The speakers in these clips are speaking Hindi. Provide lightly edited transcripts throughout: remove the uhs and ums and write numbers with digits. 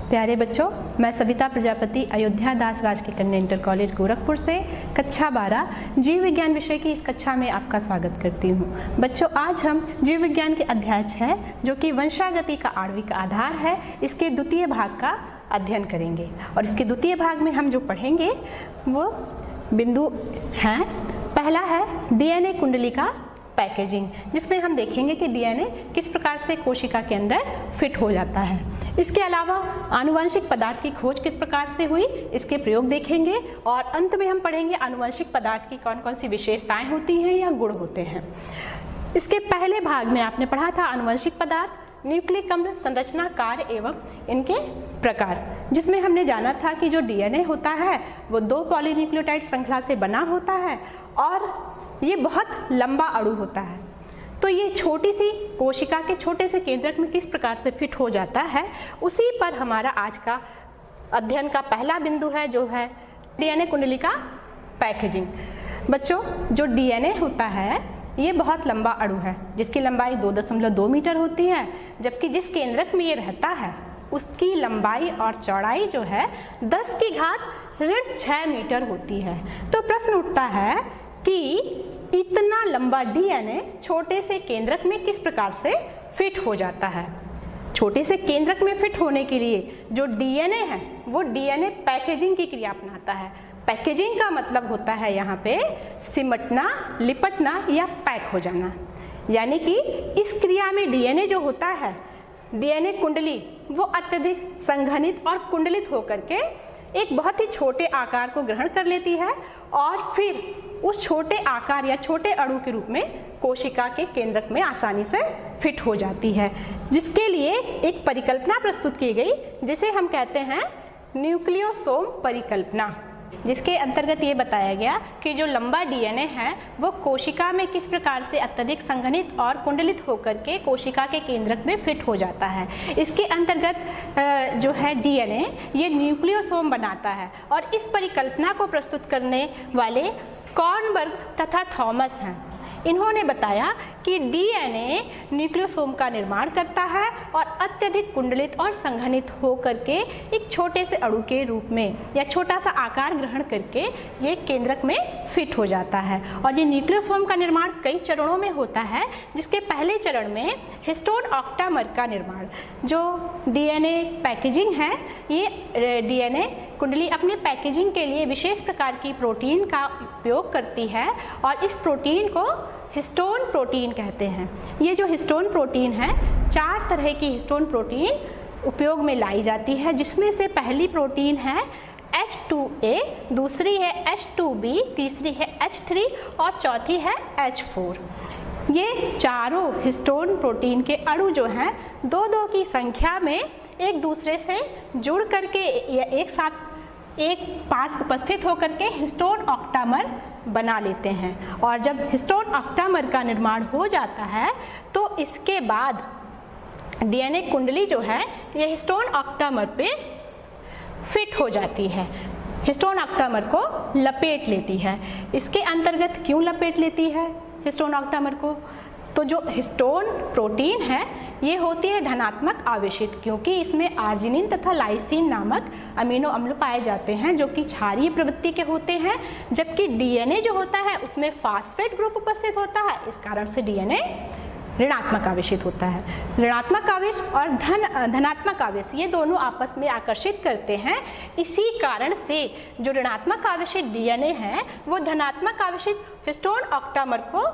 प्यारे बच्चों, मैं सविता प्रजापति अयोध्या दास राजकीय कन्या इंटर कॉलेज गोरखपुर से कक्षा 12 जीव विज्ञान विषय की इस कक्षा में आपका स्वागत करती हूँ। बच्चों, आज हम जीव विज्ञान के अध्याय 6 जो कि वंशागति का आणविक आधार है, इसके द्वितीय भाग का अध्ययन करेंगे। और इसके द्वितीय भाग में हम जो पढ़ेंगे वो बिंदु हैं। पहला है डीएनए कुंडली का पैकेजिंग, जिसमें हम देखेंगे कि डीएनए किस प्रकार से कोशिका के अंदर फिट हो जाता है। इसके अलावा आनुवंशिक पदार्थ की खोज किस प्रकार से हुई, इसके प्रयोग देखेंगे। और अंत में हम पढ़ेंगे आनुवंशिक पदार्थ की कौन कौन सी विशेषताएं होती हैं या गुण होते हैं। इसके पहले भाग में आपने पढ़ा था आनुवंशिक पदार्थ, न्यूक्लिक अम्ल, संरचना, कार्य एवं इनके प्रकार, जिसमें हमने जाना था कि जो डीएनए होता है वो 2 पॉलीन्यूक्लियोटाइड श्रृंखला से बना होता है और ये बहुत लंबा अणु होता है। तो ये छोटी सी कोशिका के छोटे से केंद्रक में किस प्रकार से फिट हो जाता है, उसी पर हमारा आज का अध्ययन का पहला बिंदु है, जो है डीएनए कुंडली का पैकेजिंग। बच्चों, जो डीएनए होता है ये बहुत लंबा अणु है, जिसकी लंबाई 2.2 मीटर होती है, जबकि जिस केंद्रक में ये रहता है उसकी लंबाई और चौड़ाई जो है 10⁻6 मीटर होती है। तो प्रश्न उठता है कि इतना लंबा डीएनए छोटे से केंद्रक में किस प्रकार से फिट हो जाता है। छोटे से केंद्रक में फिट होने के लिए जो डीएनए है वो डीएनए पैकेजिंग की क्रिया अपनाता है। पैकेजिंग का मतलब होता है यहाँ पे सिमटना, लिपटना या पैक हो जाना। यानी कि इस क्रिया में डीएनए जो होता है, डीएनए कुंडली, वो अत्यधिक संघनित और कुंडलित होकर के एक बहुत ही छोटे आकार को ग्रहण कर लेती है और फिर उस छोटे आकार या छोटे अणु के रूप में कोशिका के केंद्रक में आसानी से फिट हो जाती है, जिसके लिए एक परिकल्पना प्रस्तुत की गई जिसे हम कहते हैं न्यूक्लियोसोम परिकल्पना, जिसके अंतर्गत ये बताया गया कि जो लंबा डीएनए है वो कोशिका में किस प्रकार से अत्यधिक संघनित और कुंडलित होकर के कोशिका के केंद्रक में फिट हो जाता है। इसके अंतर्गत जो है डीएनए ये न्यूक्लियोसोम बनाता है और इस परिकल्पना को प्रस्तुत करने वाले कॉर्नबर्ग तथा थॉमस हैं। इन्होंने बताया कि डीएनए न्यूक्लियोसोम का निर्माण करता है और अत्यधिक कुंडलित और संघनित होकर के एक छोटे से अणु के रूप में या छोटा सा आकार ग्रहण करके ये केंद्रक में फिट हो जाता है। और ये न्यूक्लियोसोम का निर्माण कई चरणों में होता है, जिसके पहले चरण में हिस्टोन ऑक्टामर का निर्माण, जो डीएनए पैकेजिंग है, ये डीएनए कुंडली अपने पैकेजिंग के लिए विशेष प्रकार की प्रोटीन का उपयोग करती है और इस प्रोटीन को हिस्टोन प्रोटीन कहते हैं। ये जो हिस्टोन प्रोटीन है, 4 तरह की हिस्टोन प्रोटीन उपयोग में लाई जाती है, जिसमें से पहली प्रोटीन है H2A, दूसरी है H2B, तीसरी है H3 और चौथी है H4। ये चारों हिस्टोन प्रोटीन के अणु जो हैं 2-2 की संख्या में एक दूसरे से जुड़ करके या एक साथ एक पास उपस्थित होकर के हिस्टोन ऑक्टामर बना लेते हैं। और जब हिस्टोन ऑक्टामर का निर्माण हो जाता है तो इसके बाद डीएनए कुंडली जो है ये हिस्टोन ऑक्टामर पे फिट हो जाती है, हिस्टोन ऑक्टामर को लपेट लेती है। इसके अंतर्गत क्यों लपेट लेती है हिस्टोन ऑक्टामर को? तो जो हिस्टोन प्रोटीन है ये होती है धनात्मक आवेशित, क्योंकि इसमें आर्जिनिन तथा लाइसिन नामक अमीनो अम्ल पाए जाते हैं जो कि क्षारीय प्रवृत्ति के होते हैं, जबकि डीएनए जो होता है उसमें फास्फेट ग्रुप उपस्थित होता है। इस कारण से डीएनए ऋणात्मक आवेशित होता है। ऋणात्मक आवेश और धनात्मक आवेश ये दोनों आपस में आकर्षित करते हैं। इसी कारण से जो ऋणात्मक आवेशित डीएनए है वो धनात्मक आवेशित हिस्टोन ऑक्टामर को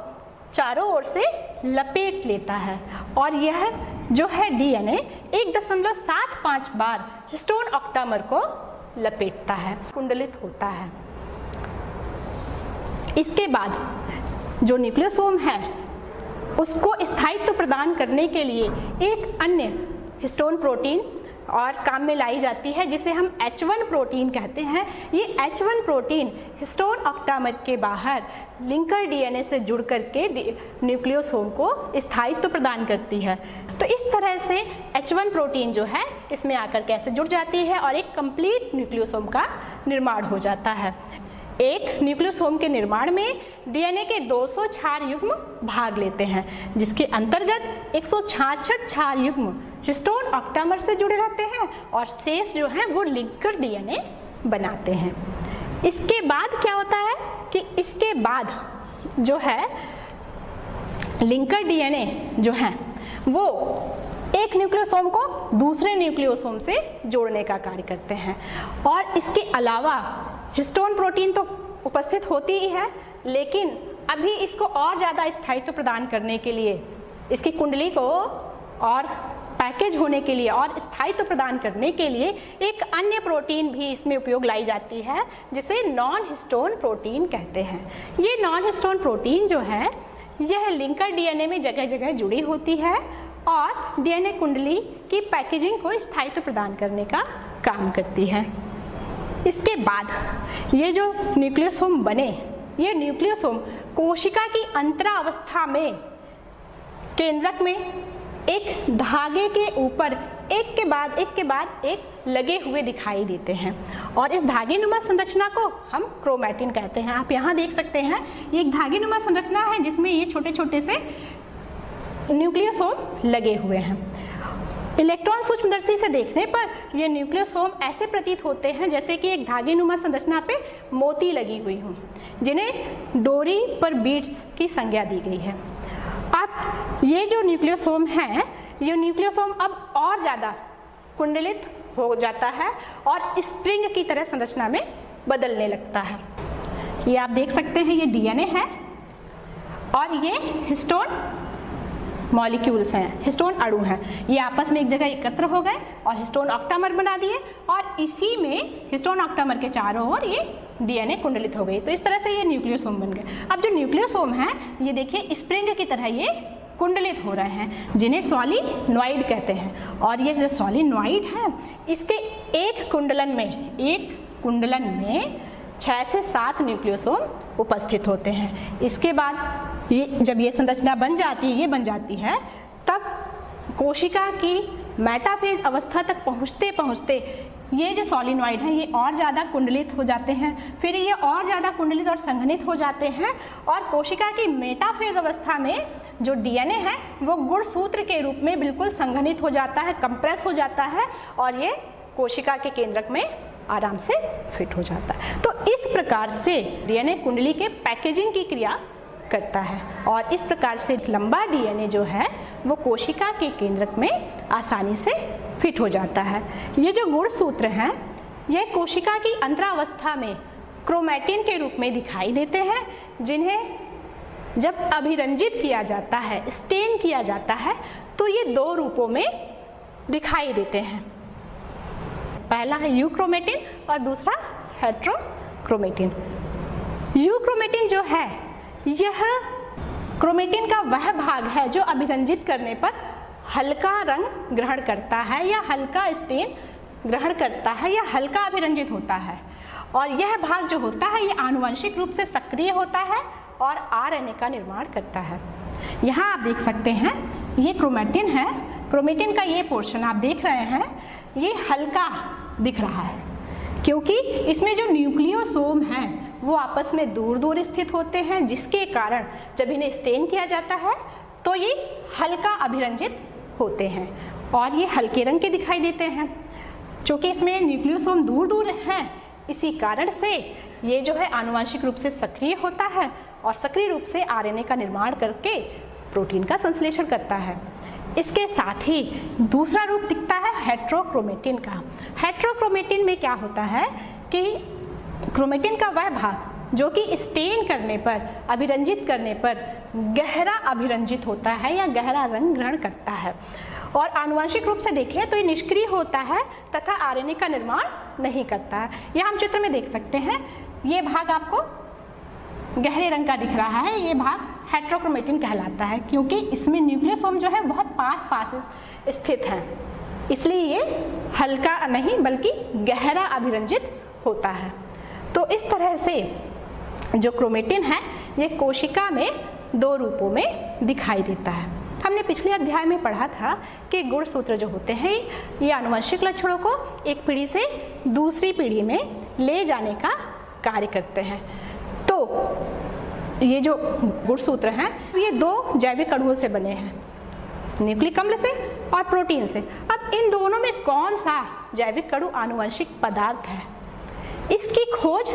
चारों ओर से लपेट लेता है और यह जो है डीएनए 1.75 बार हिस्टोन ऑक्टामर को लपेटता है, कुंडलित होता है। इसके बाद जो न्यूक्लियोसोम है उसको स्थायित्व प्रदान करने के लिए एक अन्य हिस्टोन प्रोटीन और काम में लाई जाती है, जिसे हम H1 प्रोटीन कहते हैं। ये H1 प्रोटीन हिस्टोन ऑक्टामर के बाहर लिंकर डीएनए से जुड़ करके न्यूक्लियोसोम को स्थायित्व प्रदान करती है। तो इस तरह से H1 प्रोटीन जो है इसमें आकर कैसे जुड़ जाती है और एक कंप्लीट न्यूक्लियोसोम का निर्माण हो जाता है। एक न्यूक्लियोसोम के निर्माण में डीएनए के 200 क्षार युग्म भाग लेते हैं, जिसके अंतर्गत 166 क्षार युग्म हिस्टोन ऑक्टामर से जुड़े रहते हैं और शेष जो हैं वो लिंकर डीएनए बनाते हैं। इसके बाद क्या होता है कि इसके बाद जो है लिंकर डीएनए जो है वो एक न्यूक्लियोसोम को दूसरे न्यूक्लियोसोम से जोड़ने का कार्य करते हैं। और इसके अलावा हिस्टोन प्रोटीन तो उपस्थित होती ही है, लेकिन अभी इसको और ज़्यादा स्थायित्व प्रदान करने के लिए, इसकी कुंडली को और पैकेज होने के लिए और स्थायित्व प्रदान करने के लिए एक अन्य प्रोटीन भी इसमें उपयोग लाई जाती है, जिसे नॉन हिस्टोन प्रोटीन कहते हैं। ये नॉन हिस्टोन प्रोटीन जो है यह लिंकर डीएनए में जगह जगह जुड़ी होती है और डीएनए कुंडली की पैकेजिंग को स्थायित्व प्रदान करने का काम करती है। इसके बाद ये जो न्यूक्लियोसोम बने, ये न्यूक्लियोसोम कोशिका की अंतरावस्था में केंद्रक में एक धागे के ऊपर एक के बाद एक लगे हुए दिखाई देते हैं और इस धागेनुमा संरचना को हम क्रोमैटिन कहते हैं। आप यहाँ देख सकते हैं ये एक धागेनुमा संरचना है जिसमें ये छोटे छोटे से न्यूक्लियोसोम लगे हुए हैं। इलेक्ट्रॉन सूक्ष्मदर्शी से देखने पर ये न्यूक्लियोसोम ऐसे प्रतीत होते हैं जैसे कि एक धागेनुमा संरचना पे मोती लगी हुई हो, जिन्हें डोरी पर बीड्स की संज्ञा दी गई है। अब ये जो न्यूक्लियोसोम है, ये न्यूक्लियोसोम अब और ज़्यादा कुंडलित हो जाता है और स्प्रिंग की तरह संरचना में बदलने लगता है। ये आप देख सकते हैं ये डीएनए है और ये हिस्टोन मॉलिक्यूल्स हैं, हिस्टोन अणु हैं। ये आपस में एक जगह एकत्र हो गए और हिस्टोन ऑक्टामर बना दिए और इसी में हिस्टोन ऑक्टामर के चारों ओर ये डीएनए कुंडलित हो गई। तो इस तरह से ये न्यूक्लियोसोम बन गए। अब जो न्यूक्लियोसोम है ये देखिए स्प्रिंग की तरह ये कुंडलित हो रहे हैं, जिन्हें सॉलिनॉइड कहते हैं। और ये जो सॉलिनॉइड है इसके एक कुंडलन में 6 से 7 न्यूक्लियोसोम उपस्थित होते हैं। इसके बाद जब ये संरचना बन जाती है तब कोशिका की मेटाफेज अवस्था तक पहुँचते ये जो सॉलिनॉइड हैं ये और ज़्यादा कुंडलित हो जाते हैं, फिर ये और ज़्यादा कुंडलित और संघनित हो जाते हैं और कोशिका की मेटाफेज अवस्था में जो डीएनए है वो गुणसूत्र के रूप में बिल्कुल संघनित हो जाता है, कंप्रेस हो जाता है और ये कोशिका के केंद्रक में आराम से फिट हो जाता है। तो इस प्रकार से डीएनए कुंडली के पैकेजिंग की क्रिया करता है और इस प्रकार से लंबा डीएनए जो है वो कोशिका के केंद्रक में आसानी से फिट हो जाता है। ये जो गुणसूत्र हैं यह कोशिका की अंतरावस्था में क्रोमैटिन के रूप में दिखाई देते हैं, जिन्हें जब अभिरंजित किया जाता है, स्टेन किया जाता है, तो ये 2 रूपों में दिखाई देते हैं। पहला है यूक्रोमेटिन और दूसरा हेट्रोक्रोमेटिन। यूक्रोमेटिन जो है यह क्रोमेटिन का वह भाग है जो अभिरंजित करने पर हल्का रंग ग्रहण करता है या हल्का स्टेन ग्रहण करता है या हल्का अभिरंजित होता है। और यह भाग जो होता है ये आनुवंशिक रूप से सक्रिय होता है और आरएनए का निर्माण करता है। यहाँ आप देख सकते हैं ये क्रोमेटिन है। क्रोमेटिन का ये पोर्शन आप देख रहे हैं ये हल्का दिख रहा है क्योंकि इसमें जो न्यूक्लियोसोम हैं वो आपस में दूर दूर स्थित होते हैं, जिसके कारण जब इन्हें स्टेन किया जाता है तो ये हल्का अभिरंजित होते हैं और ये हल्के रंग के दिखाई देते हैं। चूँकि इसमें न्यूक्लियोसोम दूर दूर हैं, इसी कारण से ये जो है आनुवंशिक रूप से सक्रिय होता है और सक्रिय रूप से आरएनए का निर्माण करके प्रोटीन का संश्लेषण करता है। इसके साथ ही दूसरा रूप दिखता है हेट्रोक्रोमेटिन का। हेट्रोक्रोमेटिन में क्या होता है कि क्रोमेटिन का वह भाग जो कि स्टेन करने पर, अभिरंजित करने पर गहरा अभिरंजित होता है या गहरा रंग ग्रहण करता है और आनुवंशिक रूप से देखें तो ये निष्क्रिय होता है तथा आरएनए का निर्माण नहीं करता है। यहाँ हम चित्र में देख सकते हैं ये भाग आपको गहरे रंग का दिख रहा है, ये भाग हेट्रोक्रोमेटिन कहलाता है क्योंकि इसमें न्यूक्लियोसोम जो है बहुत पास स्थित हैं, इसलिए ये हल्का नहीं बल्कि गहरा अभिरंजित होता है। तो इस तरह से जो क्रोमेटिन है ये कोशिका में 2 रूपों में दिखाई देता है। हमने पिछले अध्याय में पढ़ा था कि गुणसूत्र जो होते हैं ये आनुवंशिक लक्षणों को एक पीढ़ी से दूसरी पीढ़ी में ले जाने का कार्य करते हैं। तो ये जो गुणसूत्र हैं ये दो जैविक अणुओं से बने हैं, न्यूक्लिक अम्ल से और प्रोटीन से। अब इन दोनों में कौन सा जैविक अणु आनुवंशिक पदार्थ है, इसकी खोज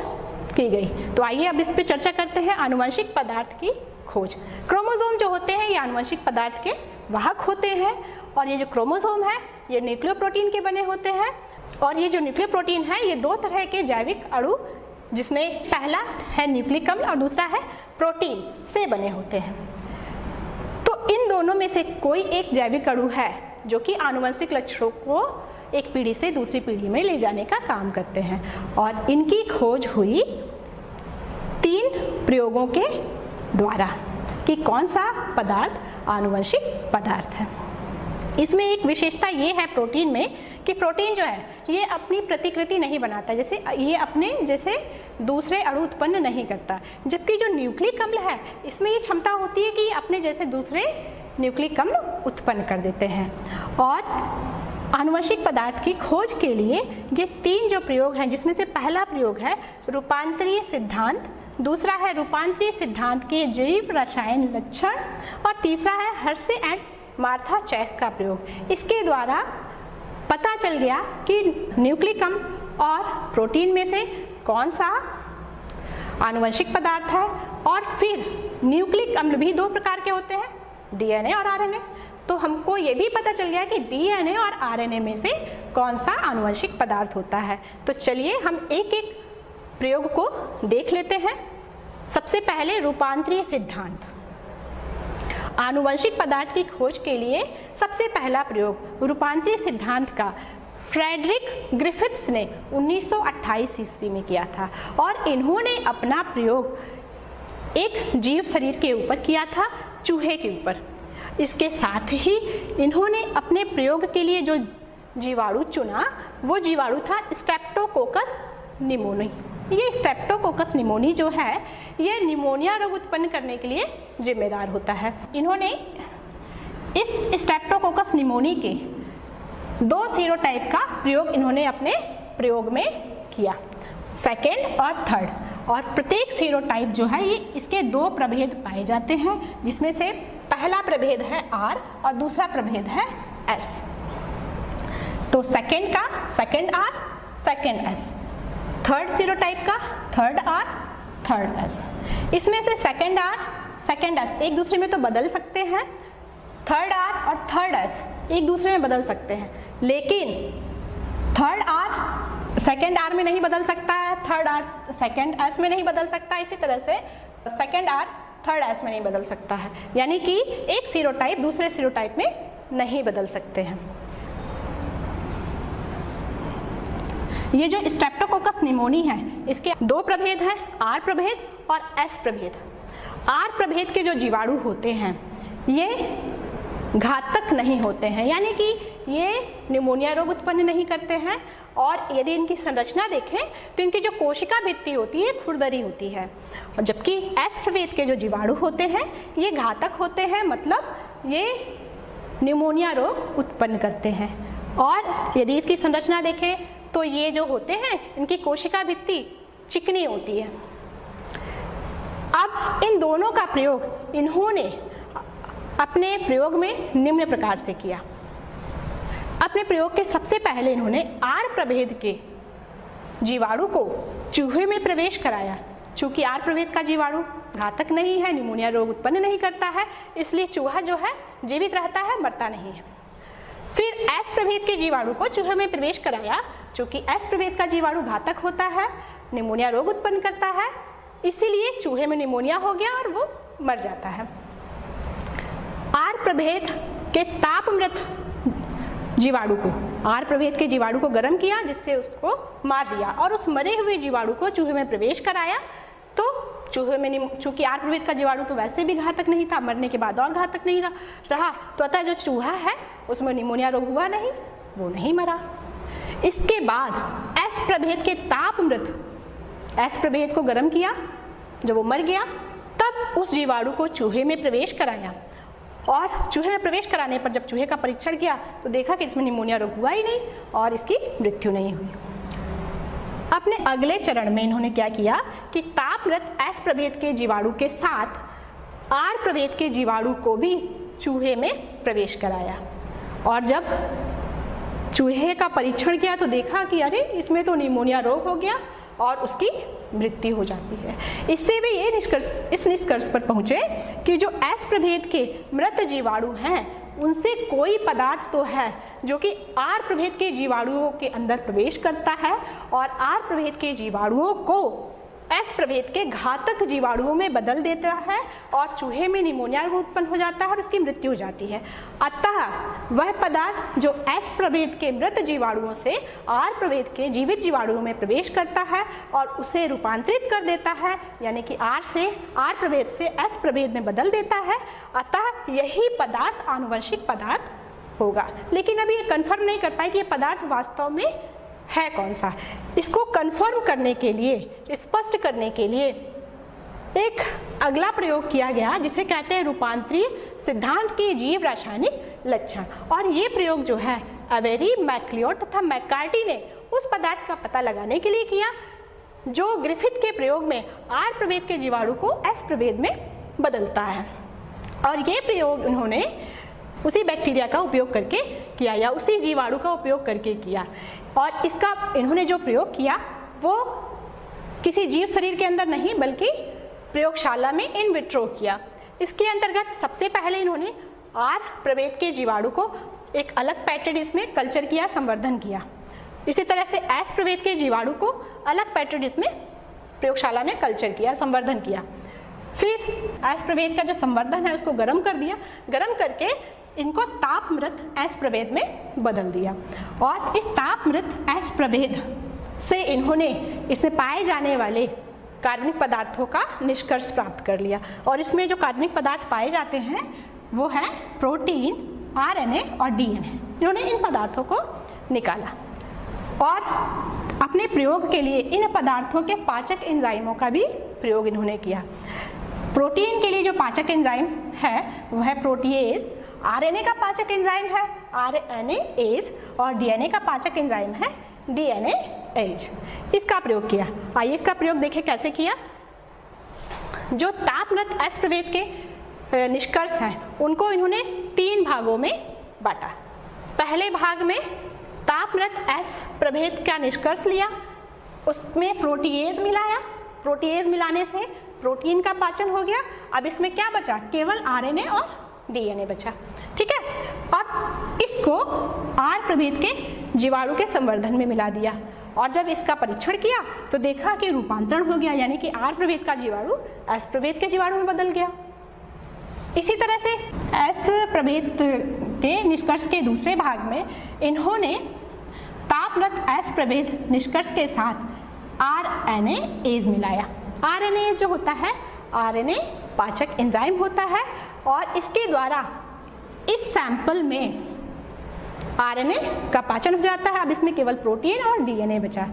की गई। तो आइए अब इस पे चर्चा करते हैं, आनुवंशिक पदार्थ की खोज। क्रोमोसोम जो होते हैं ये आनुवंशिक पदार्थ के वाहक होते हैं, और ये जो क्रोमोसोम है ये न्यूक्लियोप्रोटीन के बने होते हैं। और ये जो न्यूक्लियोप्रोटीन है ये दो तरह के जैविक अणु, जिसमें पहला है न्यूक्लिक अम्ल और दूसरा है प्रोटीन से बने होते हैं। तो इन दोनों में से कोई एक जैविक अणु है जो कि आनुवंशिक लक्षणों को एक पीढ़ी से दूसरी पीढ़ी में ले जाने का काम करते हैं, और इनकी खोज हुई 3 प्रयोगों के द्वारा कि कौन सा पदार्थ आनुवंशिक पदार्थ है। इसमें एक विशेषता ये है प्रोटीन में कि प्रोटीन जो है ये अपनी प्रतिकृति नहीं बनाता, जैसे ये अपने जैसे दूसरे अणु उत्पन्न नहीं करता, जबकि जो न्यूक्लिक अम्ल है इसमें ये क्षमता होती है कि ये अपने जैसे दूसरे न्यूक्लिक अम्ल उत्पन्न कर देते हैं। और आनुवंशिक पदार्थ की खोज के लिए ये 3 जो प्रयोग हैं, जिसमें से पहला प्रयोग है रूपांतरीय सिद्धांत, दूसरा है रूपांतरीय सिद्धांत के जैव रसायन लक्षण, और तीसरा है हर्शे एंड मार्था चेस का प्रयोग। इसके द्वारा पता चल गया कि न्यूक्लिक अम्ल और प्रोटीन में से कौन सा आनुवंशिक पदार्थ है। और फिर न्यूक्लिक अम्ल भी 2 प्रकार के होते हैं, डीएनए और आरएनए। तो हमको ये भी पता चल गया कि डीएनए और आरएनए में से कौन सा आनुवंशिक पदार्थ होता है। तो चलिए हम एक एक प्रयोग को देख लेते हैं। सबसे पहले रूपांतरीय सिद्धांत। आनुवंशिक पदार्थ की खोज के लिए सबसे पहला प्रयोग रूपांतरीय सिद्धांत का फ्रेडरिक ग्रिफिथ्स ने 1928 ईस्वी में किया था, और इन्होंने अपना प्रयोग एक जीव शरीर के ऊपर किया था, चूहे के ऊपर। इसके साथ ही इन्होंने अपने प्रयोग के लिए जो जीवाणु चुना वो जीवाणु था स्ट्रेप्टोकोकस निमोनी। ये स्ट्रेप्टोकोकस निमोनी जो है ये निमोनिया रोग उत्पन्न करने के लिए जिम्मेदार होता है। इन्होंने इस स्ट्रेप्टोकोकस निमोनी के 2 सीरोटाइप का प्रयोग इन्होंने अपने प्रयोग में किया, सेकेंड और थर्ड। और प्रत्येक सीरोटाइप जो है ये इसके 2 प्रभेद पाए जाते हैं, जिसमें से पहला प्रभेद है R और दूसरा प्रभेद है S। तो सेकेंड का second R second S, third serotype का थर्ड R थर्ड S। इसमें से सेकेंड R सेकेंड S एक दूसरे में तो बदल सकते हैं, थर्ड R और थर्ड S एक दूसरे में बदल सकते हैं, लेकिन थर्ड R सेकेंड R में नहीं बदल सकता है, थर्ड R सेकेंड S में नहीं बदल सकता, इसी तरह से सेकेंड R थर्ड S में नहीं बदल सकता है। यानी कि एक सीरोटाइप दूसरे सीरोटाइप में नहीं बदल सकते हैं। ये जो स्ट्रेप्टोकोकस निमोनी है इसके 2 प्रभेद हैं, R प्रभेद और S प्रभेद। R प्रभेद के जो जीवाणु होते हैं ये घातक नहीं होते हैं, यानी कि ये निमोनिया रोग उत्पन्न नहीं करते हैं, और यदि इनकी संरचना देखें तो इनकी जो कोशिका भित्ति होती है खुरदरी होती है। और जबकि S प्रभेद के जो जीवाणु होते हैं ये घातक होते हैं, मतलब ये निमोनिया रोग उत्पन्न करते हैं। और यदि इसकी संरचना देखें तो ये जो होते हैं इनकी कोशिका भित्ति चिकनी होती है। अब इन दोनों का प्रयोग इन्होंने अपने प्रयोग में निम्न प्रकार से किया। अपने प्रयोग के सबसे पहले इन्होंने R प्रभेद के जीवाणु को चूहे में प्रवेश कराया। चूंकि R प्रभेद का जीवाणु घातक नहीं है, निमोनिया रोग उत्पन्न नहीं करता है, इसलिए चूहा जो है जीवित रहता है, मरता नहीं है। फिर S प्रभेद के जीवाणु को चूहे में प्रवेश कराया। चूंकि S प्रभेद का जीवाणु घातक होता है, निमोनिया रोग उत्पन्न करता है, इसीलिए चूहे में निमोनिया हो गया और वो मर जाता है। R प्रभेद के तापमृत जीवाणु को, R प्रभेद के जीवाणु को गर्म किया जिससे उसको मार दिया, और उस मरे हुए जीवाणु को चूहे में प्रवेश कराया। तो चूहे में चूंकि R प्रभेद का जीवाणु तो वैसे भी घातक नहीं था, मरने के बाद और घातक नहीं रहा, तो अतः जो चूहा है उसमें निमोनिया रोग हुआ नहीं, वो नहीं मरा। इसके बाद S प्रभेद के तापमृत S प्रभेद को गर्म किया, जब वो मर गया तब उस जीवाणु को चूहे में प्रवेश कराया, और चूहे में प्रवेश कराने पर जब चूहे का परीक्षण किया तो देखा कि इसमें निमोनिया रोग हुआ ही नहीं और इसकी मृत्यु नहीं हुई। अपने अगले चरण में इन्होंने क्या किया कि तापमृत S प्रभेद के जीवाणु के साथ R प्रभेद के जीवाणु को भी चूहे में प्रवेश कराया, और जब चूहे का परीक्षण किया तो देखा कि अरे इसमें तो निमोनिया रोग हो गया और उसकी मृत्यु हो जाती है। इससे भी ये इस निष्कर्ष पर पहुंचे कि जो S प्रभेद के मृत जीवाणु हैं उनसे कोई पदार्थ तो है जो कि R प्रभेद के जीवाणुओं के अंदर प्रवेश करता है और R प्रभेद के जीवाणुओं को S प्रभेद के घातक जीवाणुओं में बदल देता है और चूहे में निमोनिया रोग उत्पन्न हो जाता है और उसकी मृत्यु हो जाती है। अतः वह पदार्थ जो S प्रभेद के मृत जीवाणुओं से R प्रभेद के जीवित जीवाणुओं में प्रवेश करता है और उसे रूपांतरित कर देता है, यानी कि R प्रभेद से S प्रभेद में बदल देता है, अतः यही पदार्थ आनुवंशिक पदार्थ होगा। लेकिन अभी ये कन्फर्म नहीं कर पाए कि ये पदार्थ वास्तव में है कौन सा। इसको कंफर्म करने के लिए, स्पष्ट करने के लिए एक अगला प्रयोग किया गया जिसे कहते हैं रूपांतरीय सिद्धांत के जीव रासायनिक लक्षण। और ये प्रयोग जो है अवेरी, मैक्लियोड तथा मैककार्टी ने उस पदार्थ का पता लगाने के लिए किया जो ग्रिफिथ के प्रयोग में R प्रभेद के जीवाणु को S प्रभेद में बदलता है। और ये प्रयोग उन्होंने उसी बैक्टीरिया का उपयोग करके किया या उसी जीवाणु का उपयोग करके किया। और इसका इन्होंने जो प्रयोग किया वो किसी जीव शरीर के अंदर नहीं बल्कि प्रयोगशाला में इन विट्रो किया। इसके अंतर्गत सबसे पहले इन्होंने R प्रभेद के जीवाणु को एक अलग पैट्री डिश में कल्चर किया, संवर्धन किया। इसी तरह से S प्रभेद के जीवाणु को अलग पैट्री डिश में प्रयोगशाला में कल्चर किया, संवर्धन किया। फिर S प्रभेद का जो संवर्धन है उसको गर्म कर दिया, गर्म करके इनको तापमृत S प्रभेद में बदल दिया। और इस तापमृत S प्रभेद से इन्होंने इसमें पाए जाने वाले कार्बनिक पदार्थों का निष्कर्ष प्राप्त कर लिया। और इसमें जो कार्बनिक पदार्थ पाए जाते हैं वो है प्रोटीन, RNA और DNA। इन्होंने इन पदार्थों को निकाला और अपने प्रयोग के लिए इन पदार्थों के पाचक एंजाइमों का भी प्रयोग इन्होंने किया। प्रोटीन के लिए जो पाचक एंजाइम है वह है प्रोटीएज, RNA का पाचक एंजाइम है RNase और DNA का पाचक एंजाइम है DNase। इसका प्रयोग किया। आइए इसका प्रयोग देखें कैसे किया। जो तापमृत S प्रभेद के निष्कर्ष हैं उनको इन्होंने 3 भागों में बांटा। पहले भाग में तापमृत S प्रभेद का निष्कर्ष लिया, उसमें प्रोटीएज मिलाया, प्रोटीएज मिलाने से प्रोटीन का पाचन हो गया। अब इसमें क्या बचा, केवल RNA और DNA बचा। ठीक है, अब इसको R प्रभेद के जीवाणु के संवर्धन में मिला दिया और जब इसका परीक्षण किया तो देखा कि रूपांतरण हो गया, यानी कि R प्रभेद का जीवाणु S प्रभेद के जीवाणु में बदल गया। इसी तरह से S प्रभेद के निष्कर्ष के दूसरे भाग में इन्होंने तापमृत S प्रभेद निष्कर्ष के साथ RNase मिलाया। RNase जो होता है RNA पाचक एंजाइम होता है और इसके द्वारा इस सैंपल में RNA का पाचन हो जाता है। अब इसमें केवल प्रोटीन और DNA बचा।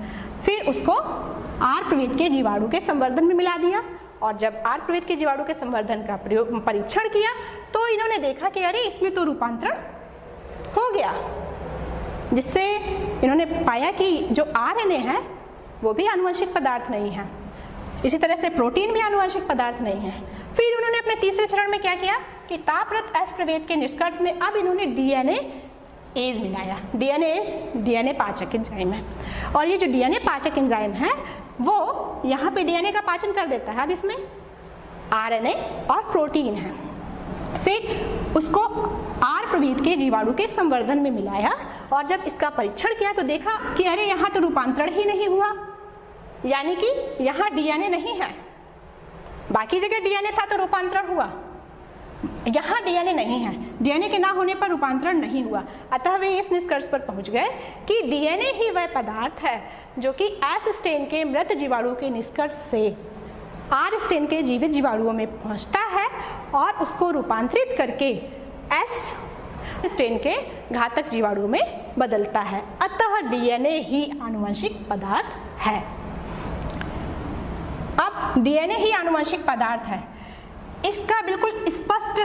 फिर उसको R प्रभेद के जीवाणु के संवर्धन में मिला दिया और जब R प्रभेद के जीवाणु के संवर्धन का परीक्षण किया तो इन्होंने देखा कि अरे इसमें तो रूपांतरण हो गया, जिससे इन्होंने पाया कि जो RNA है वो भी आनुवंशिक पदार्थ नहीं है, इसी तरह से प्रोटीन भी आनुवंशिक पदार्थ नहीं है। फिर उन्होंने अपने तीसरे चरण में क्या किया कि तापमृत S प्रभेद के निष्कर्ष में अब इन्होंने DNase मिलाया। DNA पाचक एंजाइम है और ये जो DNA पाचक एंजाइम है वो यहाँ पे DNA का पाचन कर देता है। अब इसमें RNA और प्रोटीन है। फिर उसको R प्रभेद के जीवाणु के संवर्धन में मिलाया और जब इसका परीक्षण किया तो देखा कि अरे यहाँ तो रूपांतरण ही नहीं हुआ, यानी कि यहाँ DNA नहीं है। बाकी जगह DNA था तो रूपांतरण हुआ, यहाँ DNA नहीं है। DNA के ना होने पर रूपांतरण नहीं हुआ। अतः वे इस निष्कर्ष पर पहुंच गए कि DNA ही वह पदार्थ है जो कि S स्टेन के मृत जीवाणु के निष्कर्ष से R स्टेन के जीवित जीवाणुओं में पहुंचता है और उसको रूपांतरित करके S स्टेन के घातक जीवाणु में बदलता है। अतः DNA ही आनुवंशिक पदार्थ है। अब DNA ही आनुवंशिक पदार्थ है, इसका बिल्कुल स्पष्ट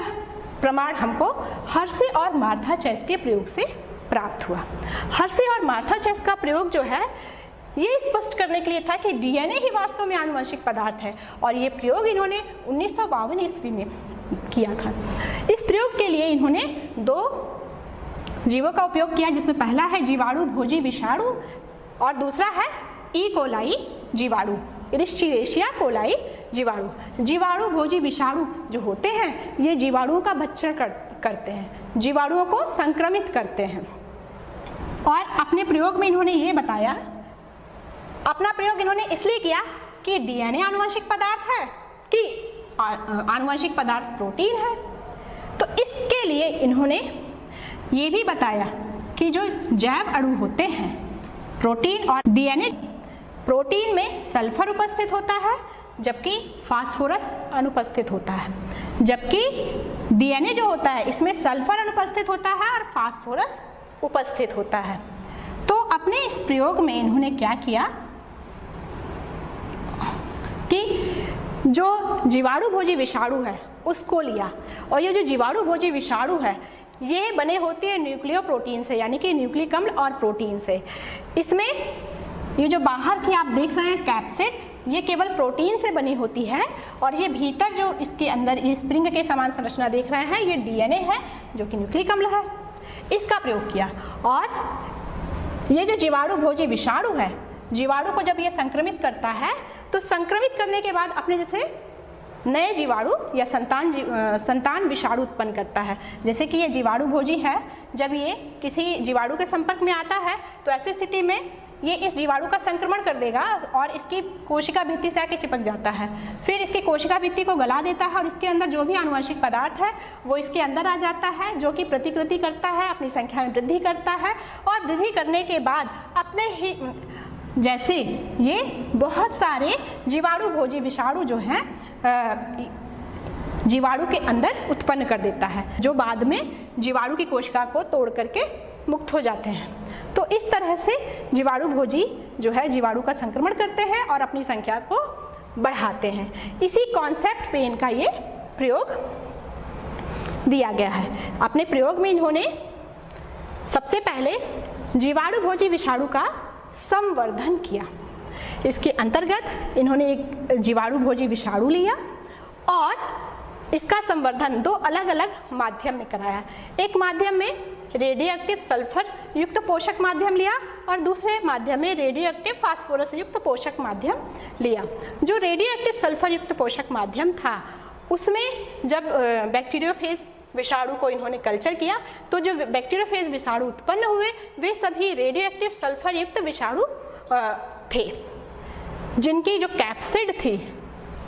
प्रमाण हमको हर्षे और मार्था चेस के प्रयोग से प्राप्त हुआ। हर्षे और मार्था चेस का प्रयोग जो है ये स्पष्ट करने के लिए था कि डीएनए ही वास्तव में आनुवंशिक पदार्थ है, और ये प्रयोग इन्होंने 1952 ईस्वी में किया था। इस प्रयोग के लिए इन्होंने 2 जीवों का उपयोग किया, जिसमें पहला है जीवाणु भोजी विषाणु और दूसरा है ई कोलाई जीवाणु, इरिश्चिरेशिया कोलाई जीवाणु। जीवाणु भोजी विषाणु जो होते हैं ये जीवाणुओं का भक्षण करते हैं, जीवाणुओं को संक्रमित करते हैं। और अपने प्रयोग में इन्होंने ये बताया, अपना प्रयोग इन्होंने इसलिए किया कि डीएनए आनुवंशिक पदार्थ है कि आनुवंशिक पदार्थ प्रोटीन है। तो इसके लिए इन्होंने ये भी बताया कि जो जैव अणु होते हैं प्रोटीन और डीएनए, प्रोटीन में सल्फर उपस्थित होता है जबकि फास्फोरस अनुपस्थित होता है, जबकि डीएनए जो होता है इसमें सल्फर अनुपस्थित होता है और फास्फोरस उपस्थित होता है। तो अपने इस प्रयोग में इन्होंने क्या किया कि जो जीवाणु भोजी विषाणु है उसको लिया, और ये जो जीवाणु भोजी विषाणु है ये बने होते हैं न्यूक्लियोप्रोटीन से, यानी कि न्यूक्लिक अम्ल और प्रोटीन से। इसमें ये जो बाहर की आप देख रहे हैं कैप्सिड, ये केवल प्रोटीन से बनी होती है, और ये भीतर जो इसके अंदर स्प्रिंग के समान संरचना देख रहे हैं ये डीएनए है जो कि न्यूक्लिक अम्ल है। इसका प्रयोग किया, और ये जो जीवाणु भोजी विषाणु है, जीवाणु को जब ये संक्रमित करता है तो संक्रमित करने के बाद अपने जैसे नए जीवाणु या संतान विषाणु उत्पन्न करता है। जैसे कि ये जीवाणु भोजी है, जब ये किसी जीवाणु के संपर्क में आता है तो ऐसी स्थिति में ये इस जीवाणु का संक्रमण कर देगा और इसकी कोशिका भित्ति से आके चिपक जाता है, फिर इसकी कोशिका भित्ति को गला देता है और इसके अंदर जो भी आनुवंशिक पदार्थ है वो इसके अंदर आ जाता है, जो कि प्रतिकृति करता है, अपनी संख्या में वृद्धि करता है, और वृद्धि करने के बाद अपने ही जैसे ये बहुत सारे जीवाणु भोजी विषाणु जो हैं जीवाणु के अंदर उत्पन्न कर देता है, जो बाद में जीवाणु की कोशिका को तोड़ करके मुक्त हो जाते हैं। तो इस तरह से जीवाणु भोजी जो है जीवाणु का संक्रमण करते हैं और अपनी संख्या को बढ़ाते हैं। इसी कॉन्सेप्ट पे इनका ये प्रयोग दिया गया है। अपने प्रयोग में इन्होंने सबसे पहले जीवाणु भोजी विषाणु का संवर्धन किया। इसके अंतर्गत इन्होंने एक जीवाणु भोजी विषाणु लिया और इसका संवर्धन 2 अलग अलग माध्यम में कराया। एक माध्यम में रेडियो एक्टिव सल्फर युक्त पोषक माध्यम लिया और दूसरे माध्यम में रेडियो एक्टिव फास्फोरस युक्त पोषक माध्यम लिया। जो रेडियो एक्टिव सल्फर युक्त पोषक माध्यम था उसमें जब बैक्टीरियोफेज विषाणु को इन्होंने कल्चर किया तो जो बैक्टीरियोफेज विषाणु उत्पन्न हुए वे सभी रेडियो एक्टिव सल्फर युक्त विषाणु थे, जिनकी जो कैप्सिड थी,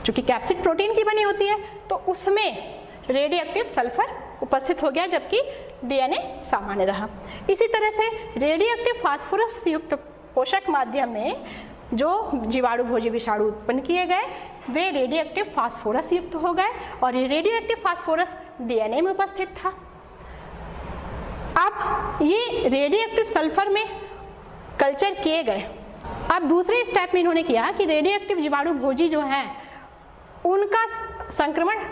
जो कि कैप्सिड प्रोटीन की बनी होती है, तो उसमें रेडियो एक्टिव सल्फर उपस्थित हो गया जबकि डीएनए सामान्य रहा। इसी तरह से रेडियो एक्टिव फास्फोरस युक्त पोषक माध्यम में जो जीवाणु भोजी विषाणु उत्पन्न किए गए वे रेडियो एक्टिव फास्फोरस युक्त हो गए और ये रेडियो एक्टिव फास्फोरस डीएनए में उपस्थित था। अब ये रेडियो एक्टिव सल्फर में कल्चर किए गए। अब दूसरे स्टेप में इन्होंने किया कि रेडियो एक्टिव जीवाणु भोजी जो हैं उनका संक्रमण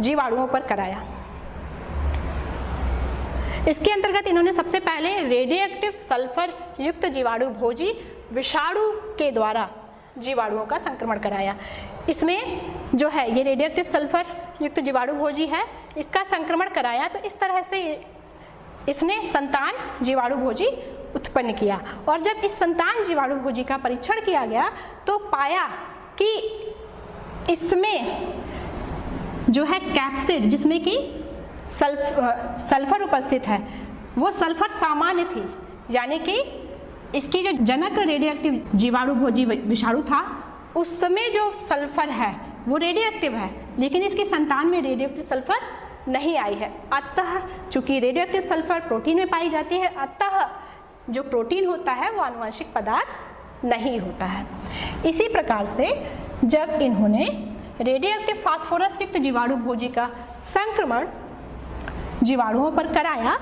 जीवाणुओं पर कराया। इसके अंतर्गत इन्होंने सबसे पहले रेडियो एक्टिव सल्फर युक्त जीवाणु भोजी विषाणु के द्वारा जीवाणुओं का संक्रमण कराया। इसमें जो है ये रेडियो एक्टिव सल्फर युक्त जीवाणु भोजी है, इसका संक्रमण कराया। तो इस तरह से इसने संतान जीवाणु भोजी उत्पन्न किया और जब इस संतान जीवाणु भोजी का परीक्षण किया गया तो पाया कि इसमें जो है कैप्सिड जिसमें कि सल्फर उपस्थित है वो सल्फर सामान्य थी, यानी कि इसकी जो जनक रेडियो एक्टिव जीवाणु भोजी विषाणु था उस समय जो सल्फर है वो रेडियो एक्टिव है, लेकिन इसकी संतान में रेडियो एक्टिव सल्फर नहीं आई है। अतः चूंकि रेडियो एक्टिव सल्फर प्रोटीन में पाई जाती है, अतः जो प्रोटीन होता है वो आनुवंशिक पदार्थ नहीं होता है। इसी प्रकार से जब इन्होंने रेडियो एक्टिव फास्फोरस युक्त जीवाणु भोजी का संक्रमण जीवाणुओं पर कराया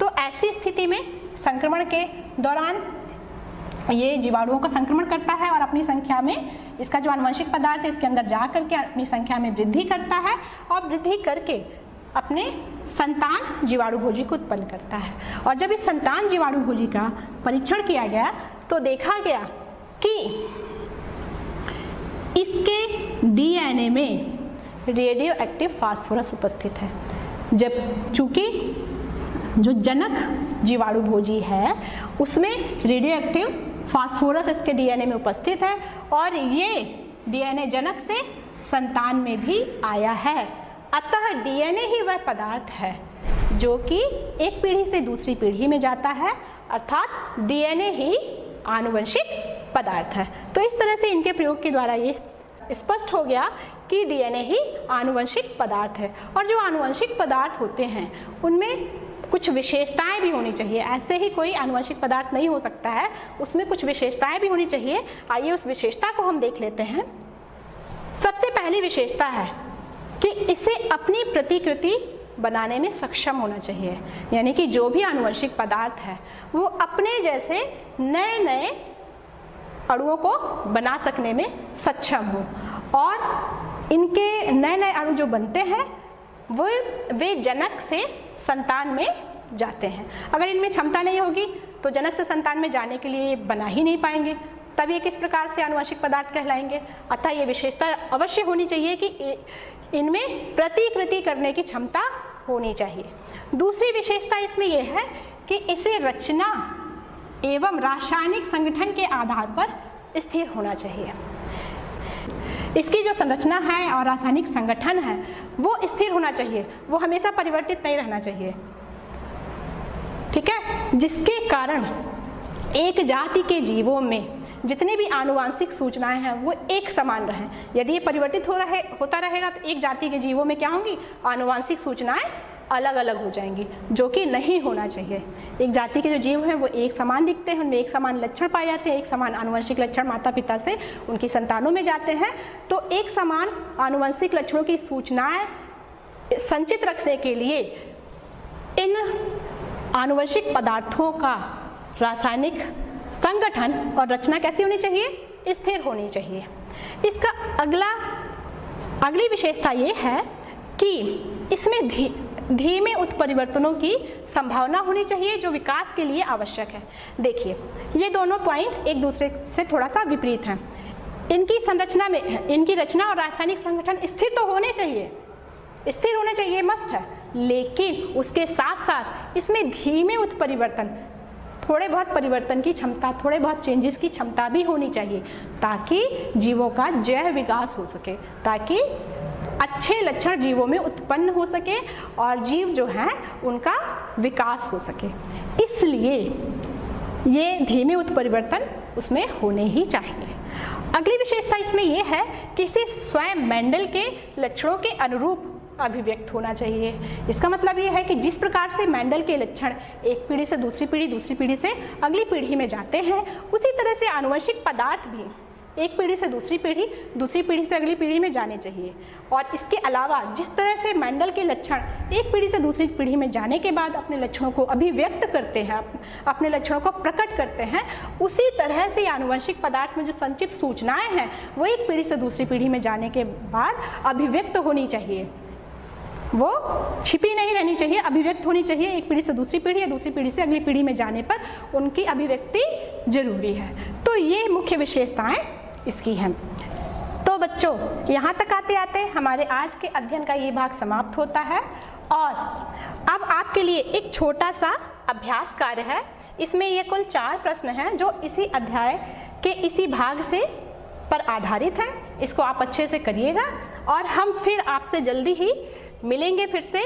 तो ऐसी स्थिति में संक्रमण के दौरान ये जीवाणुओं का संक्रमण करता है और अपनी संख्या में इसका जो आनुवंशिक पदार्थ है इसके अंदर जा करके अपनी संख्या में वृद्धि करता है और वृद्धि करके अपने संतान जीवाणु भोजी को उत्पन्न करता है। और जब इस संतान जीवाणु भोजी का परीक्षण किया गया तो देखा गया कि इसके डीएनए में रेडियो एक्टिव फास्फोरस उपस्थित है। जब चूंकि जो जनक जीवाणु भोजी है उसमें रेडियो एक्टिव फास्फोरस इसके डीएनए में उपस्थित है और ये डीएनए जनक से संतान में भी आया है। अतः डीएनए ही वह पदार्थ है जो कि एक पीढ़ी से दूसरी पीढ़ी में जाता है, अर्थात डीएनए ही आनुवंशिक पदार्थ है। तो इस तरह से इनके प्रयोग के द्वारा ये स्पष्ट हो गया कि डीएनए ही आनुवंशिक पदार्थ है। और जो आनुवंशिक पदार्थ होते हैं उनमें कुछ विशेषताएं भी होनी चाहिए। ऐसे ही कोई आनुवंशिक पदार्थ नहीं हो सकता है, उसमें कुछ विशेषताएं भी होनी चाहिए। आइए उस विशेषता को हम देख लेते हैं। सबसे पहली विशेषता है कि इसे अपनी प्रतिकृति बनाने में सक्षम होना चाहिए, यानी कि जो भी आनुवंशिक पदार्थ है वो अपने जैसे नए नए अणुओं को बना सकने में सक्षम हो और इनके नए नए अणु जो बनते हैं वे जनक से संतान में जाते हैं। अगर इनमें क्षमता नहीं होगी तो जनक से संतान में जाने के लिए बना ही नहीं पाएंगे, तब ये किस प्रकार से आनुवंशिक पदार्थ कहलाएंगे। अतः ये विशेषता अवश्य होनी चाहिए कि इनमें प्रतिकृति करने की क्षमता होनी चाहिए। दूसरी विशेषता इसमें यह है कि इसे रचना एवं रासायनिक संगठन के आधार पर स्थिर होना चाहिए। इसकी जो संरचना है और रासायनिक संगठन है वो स्थिर होना चाहिए, वो हमेशा परिवर्तित नहीं रहना चाहिए। ठीक है, जिसके कारण एक जाति के जीवों में जितनी भी आनुवांशिक सूचनाएं हैं वो एक समान रहें। यदि ये परिवर्तित होता रहेगा तो एक जाति के जीवों में क्या होंगी, आनुवांशिक सूचनाएं अलग अलग हो जाएंगी, जो कि नहीं होना चाहिए। एक जाति के जो जीव हैं वो एक समान दिखते हैं, उनमें एक समान लक्षण पाए जाते हैं, एक समान आनुवंशिक लक्षण माता पिता से उनकी संतानों में जाते हैं। तो एक समान आनुवंशिक लक्षणों की सूचनाएं संचित रखने के लिए इन आनुवंशिक पदार्थों का रासायनिक संगठन और रचना कैसी होनी चाहिए, स्थिर होनी चाहिए। इसका अगली विशेषता ये है कि इसमें धीमे उत्परिवर्तनों की संभावना होनी चाहिए जो विकास के लिए आवश्यक है। देखिए ये दोनों पॉइंट एक दूसरे से थोड़ा सा विपरीत हैं। इनकी संरचना में इनकी रचना और रासायनिक संगठन स्थिर तो होने चाहिए, स्थिर होने चाहिए, मस्ट है, लेकिन उसके साथ साथ इसमें धीमे उत्परिवर्तन, थोड़े बहुत परिवर्तन की क्षमता, थोड़े बहुत चेंजेस की क्षमता भी होनी चाहिए ताकि जीवों का जैव विकास हो सके, ताकि अच्छे लक्षण जीवों में उत्पन्न हो सके और जीव जो हैं उनका विकास हो सके। इसलिए ये धीमे उत्परिवर्तन उसमें होने ही चाहिए। अगली विशेषता इसमें यह है कि इसे स्वयं मेंडल के लक्षणों के अनुरूप अभिव्यक्त होना चाहिए। इसका मतलब ये है कि जिस प्रकार से मेंडल के लक्षण एक पीढ़ी से दूसरी पीढ़ी से अगली पीढ़ी में जाते हैं, उसी तरह से आनुवंशिक पदार्थ भी एक पीढ़ी से दूसरी पीढ़ी से अगली पीढ़ी में जाने चाहिए। और इसके अलावा जिस तरह से मेंडल के लक्षण एक पीढ़ी से दूसरी पीढ़ी में जाने के बाद अपने लक्षणों को अभिव्यक्त करते हैं, अपने लक्षणों को प्रकट करते हैं, उसी तरह से आनुवंशिक पदार्थ में जो संचित सूचनाएं हैं वो एक पीढ़ी से दूसरी पीढ़ी में जाने के बाद अभिव्यक्त होनी चाहिए, वो छिपी नहीं रहनी चाहिए, अभिव्यक्त होनी चाहिए। एक पीढ़ी से दूसरी पीढ़ी या दूसरी पीढ़ी से अगली पीढ़ी में जाने पर उनकी अभिव्यक्ति जरूरी है। तो ये मुख्य विशेषताएं इसकी हैं। तो बच्चों यहाँ तक आते आते हमारे आज के अध्ययन का ये भाग समाप्त होता है और अब आपके लिए एक छोटा सा अभ्यास कार्य है। इसमें ये कुल 4 प्रश्न हैं जो इसी अध्याय के इसी भाग से पर आधारित हैं। इसको आप अच्छे से करिएगा और हम फिर आपसे जल्दी ही मिलेंगे फिर से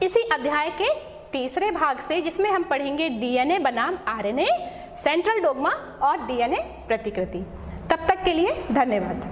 इसी अध्याय के तीसरे भाग से, जिसमें हम पढ़ेंगे डीएनए बनाम आरएनए, सेंट्रल डोग्मा और डीएनए प्रतिकृति। तब तक के लिए धन्यवाद।